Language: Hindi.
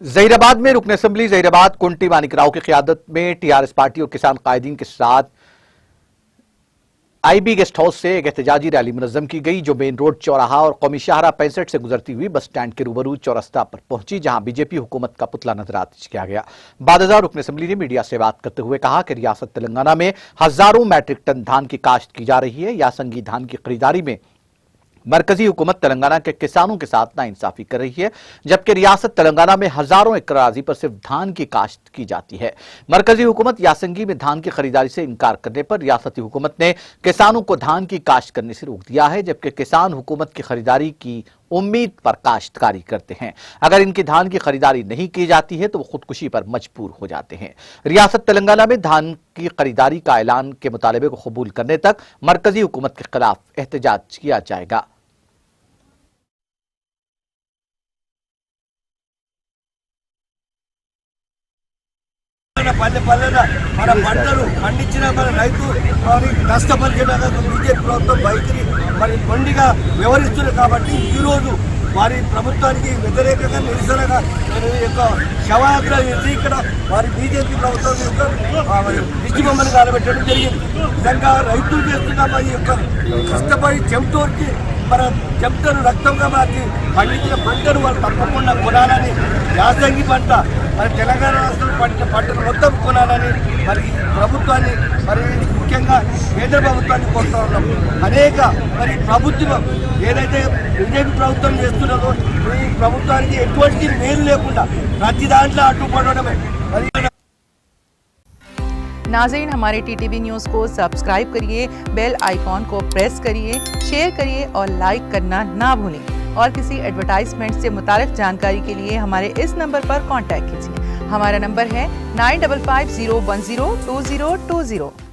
जहीराबाद में रुकन असेंबली जहीराबाद कुंटी मानिकराव की क़यादत में टीआरएस पार्टी और किसान कायदीन के साथ आईबी गेस्ट हाउस से एक एहतजाजी रैली मुनज़्ज़म की गई, जो मेन रोड चौराहा और कौमी शाहरा 65 से गुजरती हुई बस स्टैंड के रूबरू चौरस्ता पर पहुंची, जहां बीजेपी हुकूमत का पुतला नजरात किया गया। बादशाह रुकन असेंबली ने मीडिया से बात करते हुए कहा कि रियासत तेलंगाना में हजारों मैट्रिक टन धान की काश्त की जा रही है। यासंगी धान की खरीदारी में मरकजी हुकूमत तेलंगाना के किसानों के साथ नाइंसाफी कर रही है, जबकि रियासत तेलंगाना में हजारों एकड़ अराजी पर सिर्फ धान की काश्त की जाती है। मरकजी हुकूमत यासंगी में धान की खरीदारी से इनकार करने पर रियासती हुकूमत ने किसानों को धान की काश्त करने से रोक दिया है, जबकि किसान हुकूमत की खरीदारी की उम्मीद पर काश्तकारी करते हैं। अगर इनकी धान की खरीदारी नहीं की जाती है तो वो खुदकुशी पर मजबूर हो जाते हैं। रियासत तेलंगाना में धान की खरीदारी का ऐलान के मुतालबे को कबूल करने तक मरकजी हुकूमत के खिलाफ एहतजाज किया जाएगा। పల్లె పల్లెన మన పంటలు పండించిన మన రైతు మరి నష్టపరిచేటకు బీజేపీ ప్రభుత్వం వైఖరి మరి మొండిగా వ్యవహరిస్తున్నారు కాబట్టి ఈరోజు వారి ప్రభుత్వానికి వ్యతిరేకంగా నిరసనగా యొక్క శవయాత్ర చేసి ఇక్కడ వారి బీజేపీ ప్రభుత్వం యొక్క దిష్టి బొమ్మను కాలబెట్టడం జరిగింది। నిజంగా రైతులు చేస్తున్న మరి యొక్క కష్టపడి చెమటోర్చి మన చెమటను రక్తంగా మార్చి పండించిన పంటను వాళ్ళు తప్పకుండా కొనాలని, యాసంగి పంట మరి తెలంగాణ రాష్ట్రంలో పండిన పంటను మొత్తం కొనాలని మరి ప్రభుత్వాన్ని మరి ముఖ్యంగా కేంద్ర ప్రభుత్వాన్ని కోరుతా ఉన్నాం। అనేక మరి ప్రభుత్వం ఏదైతే బీజేపీ ప్రభుత్వం చేస్తున్నదో ఈ ప్రభుత్వానికి ఎటువంటి మేలు లేకుండా ప్రతి దాంట్లో అడ్డుపడడమే। नाज़रीन, हमारे टीटीवी न्यूज़ को सब्सक्राइब करिए, बेल आइकॉन को प्रेस करिए, शेयर करिए और लाइक करना ना भूलें। और किसी एडवर्टाइजमेंट से मुताल्लिक़ जानकारी के लिए हमारे इस नंबर पर कांटेक्ट कीजिए। हमारा नंबर है 9550102020।